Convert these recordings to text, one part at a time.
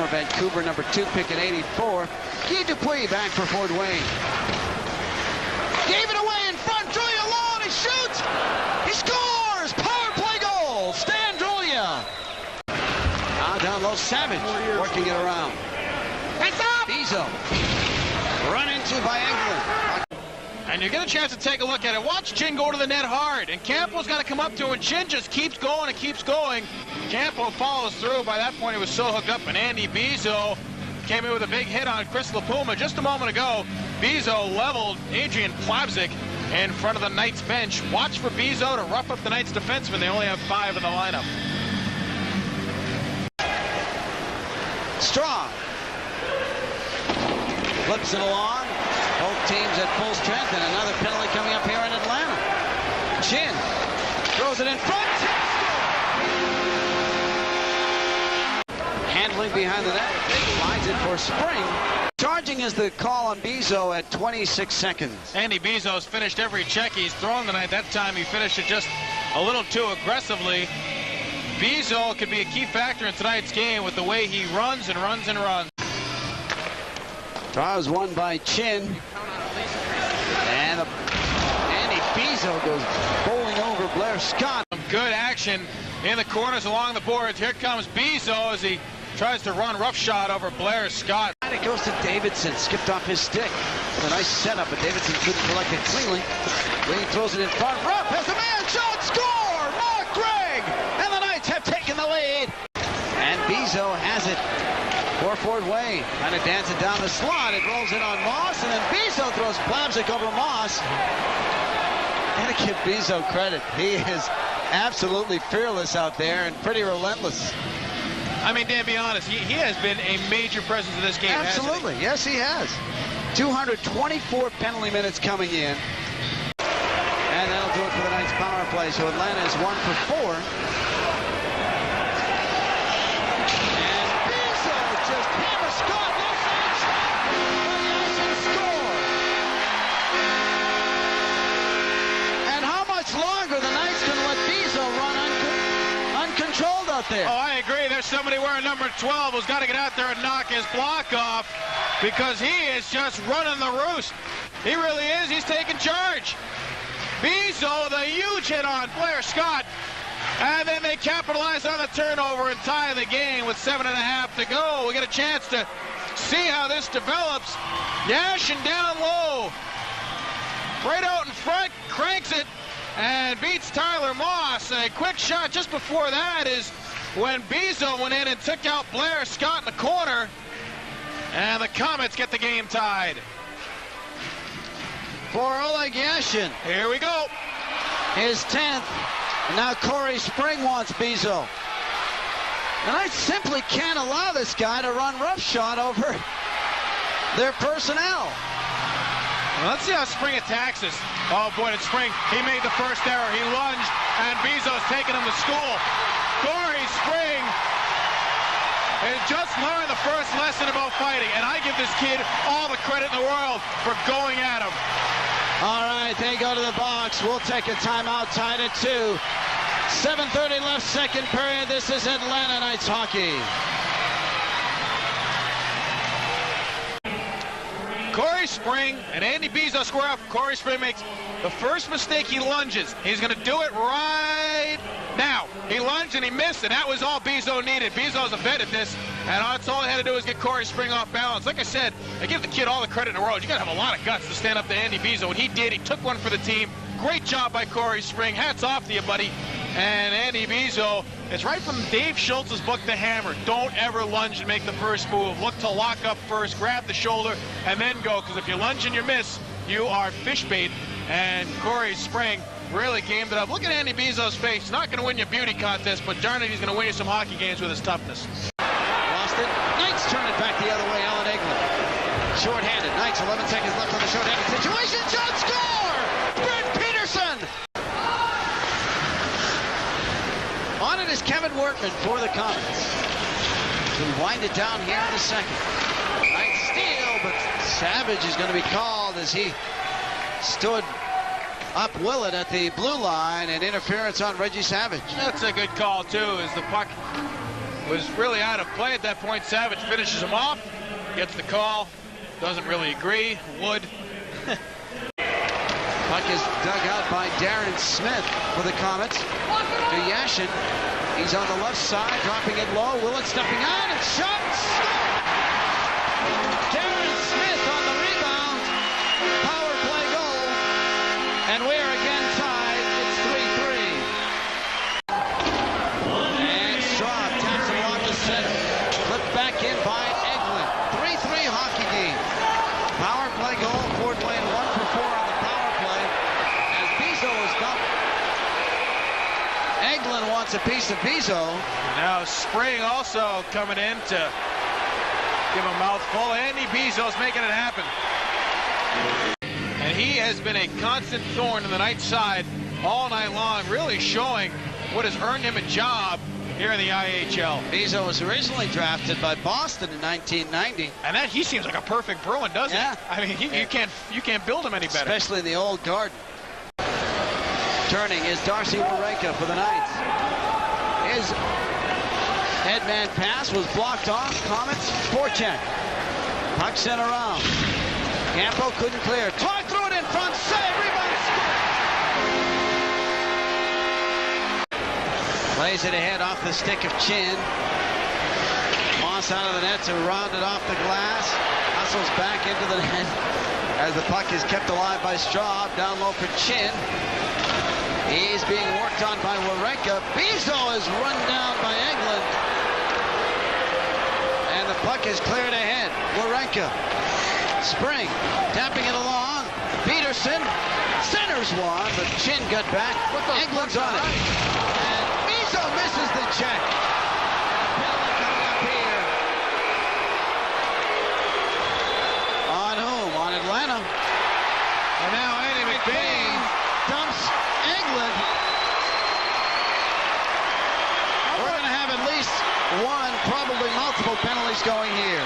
former Vancouver #2 pick at 84. Guy Dupuis back for Fort Wayne. Gave it away in front. Drulia alone. He shoots. He scores. Power play goal. Stan Drulia. Now down low. Savage working it around. It's up. Bezeau. Run into by Englund. And you get a chance to take a look at it. Watch Chin go to the net hard. And Campo's got to come up to him. And Chin just keeps going and keeps going. Campo follows through. By that point, he was so hooked up. And Andy Bezeau came in with a big hit on Chris LaPuma just a moment ago. Bezeau leveled Adrian Plavsic in front of the Knights bench. Watch for Bezeau to rough up the Knights defensemen. They only have 5 in the lineup. Strong. Flips it along. Both teams at full strength, and another penalty coming up here in Atlanta. Chin throws it in front. Handling behind the net. Finds it for Spring. Charging is the call on Bezeau at 26 seconds. Andy Bezeau's finished every check he's thrown tonight. That time he finished it just a little too aggressively. Bezeau could be a key factor in tonight's game with the way he runs and runs and runs. Draw is won by Chin. And Andy Bezeau goes bowling over Blair Scott. Some good action in the corners along the boards. Here comes Bezeau as he tries to run roughshod over Blair Scott. And it goes to Davidson. Skipped off his stick. A nice setup, but Davidson couldn't collect it cleanly. Lee throws it in front. Rupp has a man shot. Score! Mark Gregg! And the Knights have taken the lead. And Bezeau has it. For Fort Wayne, trying to dance it down the slot. It rolls in on Moss, and then Bezeau throws Plavsic over Moss. Gotta give Bezeau credit. He is absolutely fearless out there and pretty relentless. I mean, Dan, be honest, he has been a major presence in this game. Absolutely, yes, he has. 224 penalty minutes coming in. And that'll do it for the Knights power play. So Atlanta is 1 for 4. Longer the Knights can let Bezeau run uncontrolled out there. Oh, I agree. There's somebody wearing number 12 who's got to get out there and knock his block off because he is just running the roost. He really is. He's taking charge. Bezeau, the huge hit on Blair Scott. And then they capitalize on the turnover and tie the game with 7.5 to go. We get a chance to see how this develops. Yashin down low. Right out in front, cranks it. And beats Tyler Moss. A quick shot just before that is when Bezeau went in and took out Blair Scott in the corner. And the Komets get the game tied. For Oleg Yashin. Here we go. His 10th. And now Corey Spring wants Bezeau. And I simply can't allow this guy to run roughshod over their personnel. Well, let's see how Spring attacks this. Oh, boy, it's Spring. He made the first error. He lunged, and Bezeau's taking him to school. Corey Spring has just learned the first lesson about fighting, and I give this kid all the credit in the world for going at him. All right, they go to the box. We'll take a timeout, tied at 2. 7:30 left, second period. This is Atlanta Knights hockey. Corey Spring and Andy Bezeau square up. Corey Spring makes the first mistake. He lunges. He's going to do it right now. He lunged and he missed, and that was all Bezeau needed. Bezeau's a vet at this, and that's all he had to do was get Corey Spring off balance. Like I said, I give the kid all the credit in the world. You got to have a lot of guts to stand up to Andy Bezeau, and he did. He took one for the team. Great job by Corey Spring. Hats off to you, buddy. And Andy Bezeau, it's right from Dave Schultz's book, The Hammer. Don't ever lunge and make the first move. Look to lock up first, grab the shoulder, and then go. Because if you lunge and you miss, you are fish bait. And Corey Spring really gamed it up. Look at Andy Bezeau's face. He's not going to win you a beauty contest, but darn it, he's going to win you some hockey games with his toughness. Lost it. Knights turn it back the other way. Alan Englund. Short-handed. Knights, 11 seconds left on the short-handed situation. Shot, score! Brent Peterson! On it is Kevin Workman for the Komets. To wind it down here in the second. Nice steal, but Savage is going to be called as he stood up Willett at the blue line, and interference on Reggie Savage. That's a good call, too, as the puck was really out of play at that point. Savage finishes him off, gets the call, doesn't really agree. Wood. Puck is dug out by Darren Smith for the Komets. To Yashin. He's on the left side, dropping it low. Willett stepping on and shots. Darren Smith on the rebound. Power play goal. And we're again tied. It's 3-3. And Straub taps it along the center. Flipped back in by Eglin. 3-3 hockey game. Power play goal. Ford playing 1 for 4 on the power play. As Bezeau is up. Eglin wants a piece of Bezeau. Now Spring also coming in to give him a mouthful. Andy Bezeau's making it happen. And he has been a constant thorn in the Knights' side all night long, really showing what has earned him a job here in the IHL. Bezeau was originally drafted by Boston in 1990. And that he seems like a perfect Bruin, doesn't he? I mean, you can't build him any better. Especially in the old garden. Turning is Darcy Warenka for the Knights. His headman pass was blocked off. Komets forecheck. Puck sent around. Campo couldn't clear. Todd threw it in front. Save. Rebound. Score. Plays it ahead off the stick of Chin. Moss out of the net to round it off the glass. Hustles back into the net as the puck is kept alive by Straub. Down low for Chin. He's being worked on by Warenka. Bezeau is run down by Eglin. And the puck is cleared ahead. Warenka. Spring. Tapping it along. Peterson. Centers one, but Chin got back. Eglin's on it. And Bezeau misses the check. Penalty coming up here. On whom? On Atlanta. And now Eddie McBain dumps Eglin. We're going to have at least one, probably multiple penalties going here.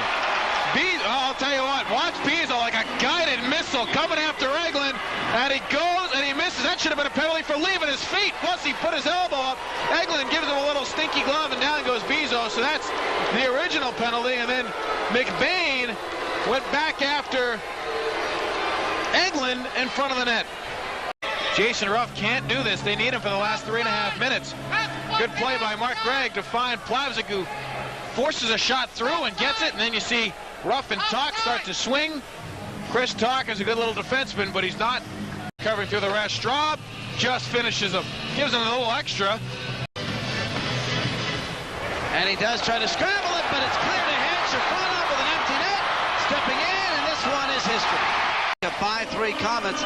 I'll tell you what, watch Bezeau like a guided missile coming after Eglin, and he goes and he misses. That should have been a penalty for leaving his feet. Plus he put his elbow up. Eglin gives him a little stinky glove, and down goes Bezeau. So that's the original penalty, and then McBain went back after Eglin in front of the net. Jason Ruff can't do this. They need him for the last 3.5 minutes. Good play by Mark Gregg to find Plavsic, who forces a shot through and gets it, and then you see Ruff and Talk start to swing. Chris Talk is a good little defenseman, but he's not covering through the rest. Straub just finishes him, gives him a little extra. And he does try to scramble it, but it's cleared ahead. Shafronov with an empty net, stepping in, and this one is history. A 5-3 Komets.